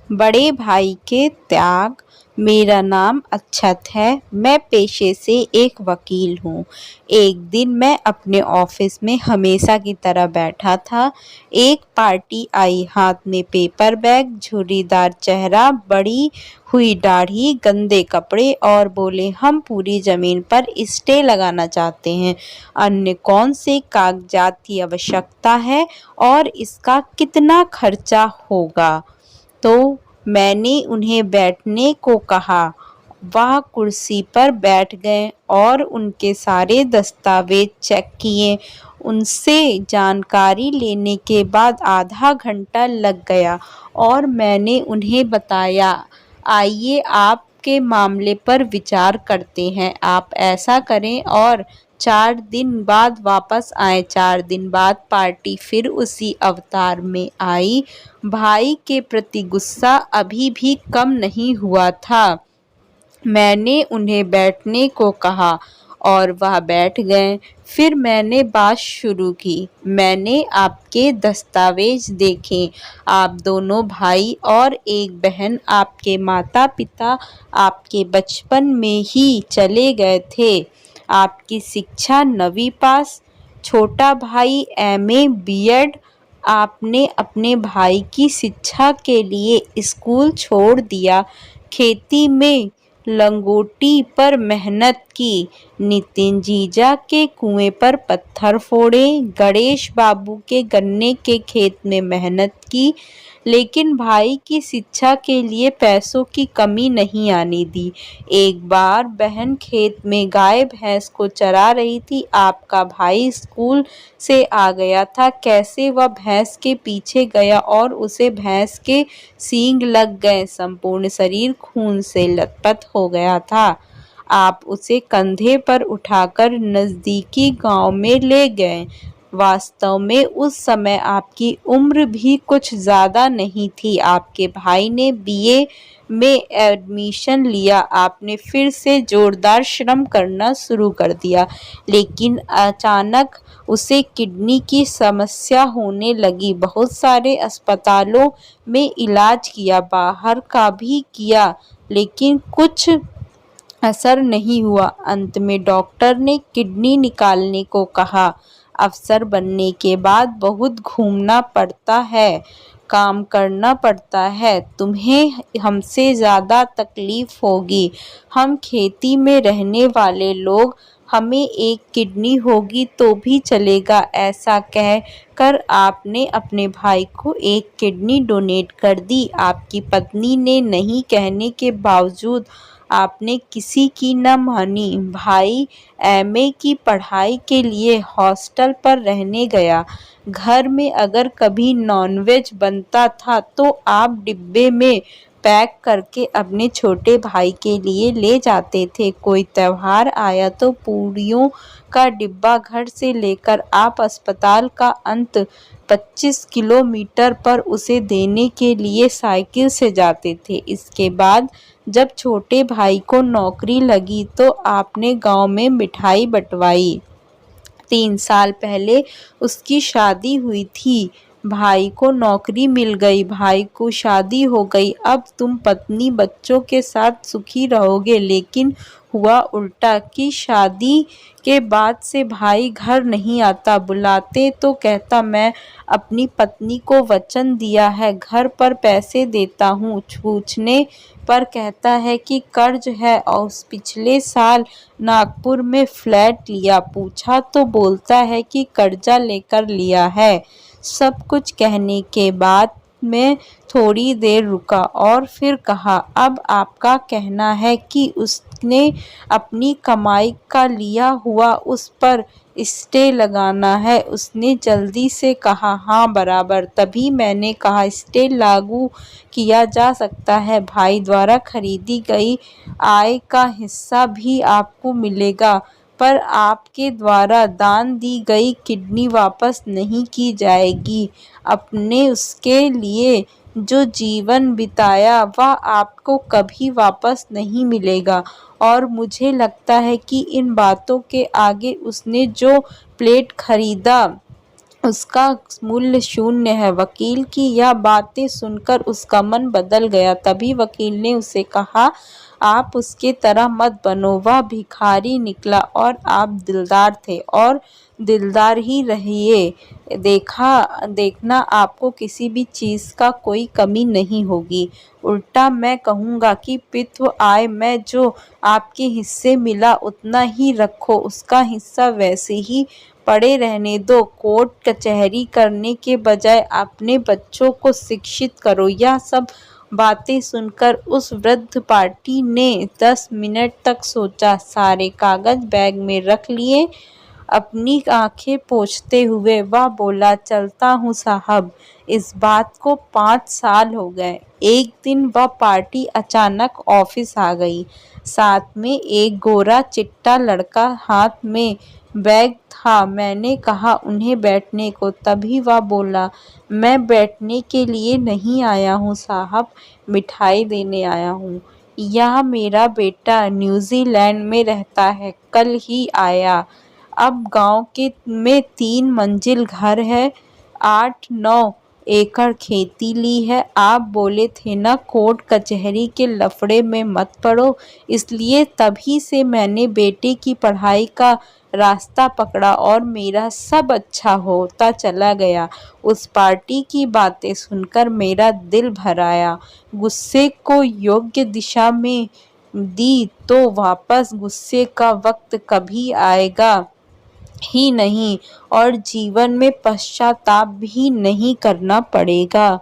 बड़े भाई के त्याग। मेरा नाम अक्षत है। मैं पेशे से एक वकील हूँ। एक दिन मैं अपने ऑफिस में हमेशा की तरह बैठा था। एक पार्टी आई, हाथ में पेपर बैग, झुर्रीदार चेहरा, बड़ी हुई दाढ़ी, गंदे कपड़े और बोले, हम पूरी जमीन पर स्टे लगाना चाहते हैं। अन्य कौन से कागजात की आवश्यकता है और इसका कितना खर्चा होगा? तो मैंने उन्हें बैठने को कहा। वह कुर्सी पर बैठ गए और उनके सारे दस्तावेज चेक किए। उनसे जानकारी लेने के बाद आधा घंटा लग गया और मैंने उन्हें बताया, आइए आपके मामले पर विचार करते हैं। आप ऐसा करें और 4 दिन बाद वापस आए। 4 दिन बाद पार्टी फिर उसी अवतार में आई। भाई के प्रति गुस्सा अभी भी कम नहीं हुआ था। मैंने उन्हें बैठने को कहा और वह बैठ गए। फिर मैंने बात शुरू की। मैंने आपके दस्तावेज देखे। आप दोनों भाई और एक बहन, आपके माता पिता आपके बचपन में ही चले गए थे। आपकी शिक्षा 9वीं पास, छोटा भाई एमए बीएड। आपने अपने भाई की शिक्षा के लिए स्कूल छोड़ दिया, खेती में लंगोटी पर मेहनत की, नितिन जीजा के कुएं पर पत्थर फोड़े, गणेश बाबू के गन्ने के खेत में मेहनत की, लेकिन भाई की शिक्षा के लिए पैसों की कमी नहीं आने दी। एक बार बहन खेत में गाय भैंस को चरा रही थी। आपका भाई स्कूल से आ गया था। कैसे वह भैंस के पीछे गया और उसे भैंस के सींग लग गए। संपूर्ण शरीर खून से लथपथ हो गया था। आप उसे कंधे पर उठाकर नजदीकी गांव में ले गए। वास्तव में उस समय आपकी उम्र भी कुछ ज्यादा नहीं थी। आपके भाई ने बीए में एडमिशन लिया। आपने फिर से जोरदार श्रम करना शुरू कर दिया, लेकिन अचानक उसे किडनी की समस्या होने लगी। बहुत सारे अस्पतालों में इलाज किया, बाहर का भी किया, लेकिन कुछ असर नहीं हुआ। अंत में डॉक्टर ने किडनी निकालने को कहा। अफसर बनने के बाद बहुत घूमना पड़ता है, काम करना पड़ता है। तुम्हें हमसे ज़्यादा तकलीफ होगी। हम खेती में रहने वाले लोग, हमें एक किडनी होगी तो भी चलेगा। ऐसा कह कर आपने अपने भाई को एक किडनी डोनेट कर दी। आपकी पत्नी ने नहीं कहने के बावजूद आपने किसी की न मानी। भाई एमए की पढ़ाई के लिए हॉस्टल पर रहने गया। घर में अगर कभी नॉनवेज बनता था तो आप डिब्बे में पैक करके अपने छोटे भाई के लिए ले जाते थे। कोई त्योहार आया तो पूरियों का डिब्बा घर से लेकर आप अस्पताल का अंत 25 किलोमीटर पर उसे देने के लिए साइकिल से जाते थे। इसके बाद जब छोटे भाई को नौकरी लगी तो आपने गांव में मिठाई बंटवाई। 3 साल पहले उसकी शादी हुई थी। भाई को नौकरी मिल गई, भाई को शादी हो गई। अब तुम पत्नी बच्चों के साथ सुखी रहोगे। लेकिन हुआ उल्टा कि शादी के बाद से भाई घर नहीं आता। बुलाते तो कहता, मैं अपनी पत्नी को वचन दिया है, घर पर पैसे देता हूँ। पूछने पर कहता है कि कर्ज है और पिछले साल नागपुर में फ्लैट लिया। पूछा तो बोलता है कि कर्जा लेकर लिया है। सब कुछ कहने के बाद मैं थोड़ी देर रुका और फिर कहा, अब आपका कहना है कि उसने अपनी कमाई का लिया हुआ उस पर स्टे लगाना है। उसने जल्दी से कहा, हाँ बराबर। तभी मैंने कहा, स्टे लागू किया जा सकता है। भाई द्वारा खरीदी गई आय का हिस्सा भी आपको मिलेगा, पर आपके द्वारा दान दी गई किडनी वापस नहीं की जाएगी। अपने उसके लिए जो जीवन बिताया वह आपको कभी वापस नहीं मिलेगा। और मुझे लगता है कि इन बातों के आगे उसने जो प्लेट खरीदा उसका मूल्य शून्य है। वकील की यह बातें सुनकर उसका मन बदल गया। तभी वकील ने उसे कहा, आप उसके तरह मत बनो। वह भिखारी निकला और आप दिलदार थे और दिलदार ही रहिए। देखना आपको किसी भी चीज़ का कोई कमी नहीं होगी। उल्टा मैं कहूँगा कि पितृ आय में जो आपके हिस्से मिला उतना ही रखो, उसका हिस्सा वैसे ही पड़े रहने दो। कोर्ट कचहरी करने के बजाय अपने बच्चों को शिक्षित करो। यह सब बातें सुनकर उस वृद्ध पार्टी ने 10 मिनट तक सोचा, सारे कागज बैग में रख लिए। अपनी आंखें पोंछते हुए वह बोला, चलता हूँ साहब। इस बात को 5 साल हो गए। एक दिन वह पार्टी अचानक ऑफिस आ गई। साथ में एक गोरा चिट्टा लड़का, हाथ में बैग था। मैंने कहा उन्हें बैठने को। तभी वह बोला, मैं बैठने के लिए नहीं आया हूँ साहब, मिठाई देने आया हूँ। यह मेरा बेटा न्यूजीलैंड में रहता है, कल ही आया। अब गांव में 3 मंजिल घर है, 8-9 एकड़ खेती ली है। आप बोले थे ना कोर्ट कचहरी के लफड़े में मत पड़ो, इसलिए तभी से मैंने बेटे की पढ़ाई का रास्ता पकड़ा और मेरा सब अच्छा होता चला गया। उस पार्टी की बातें सुनकर मेरा दिल भर आया। गुस्से को योग्य दिशा में दी तो वापस गुस्से का वक्त कभी आएगा ही नहीं और जीवन में पश्चाताप भी नहीं करना पड़ेगा।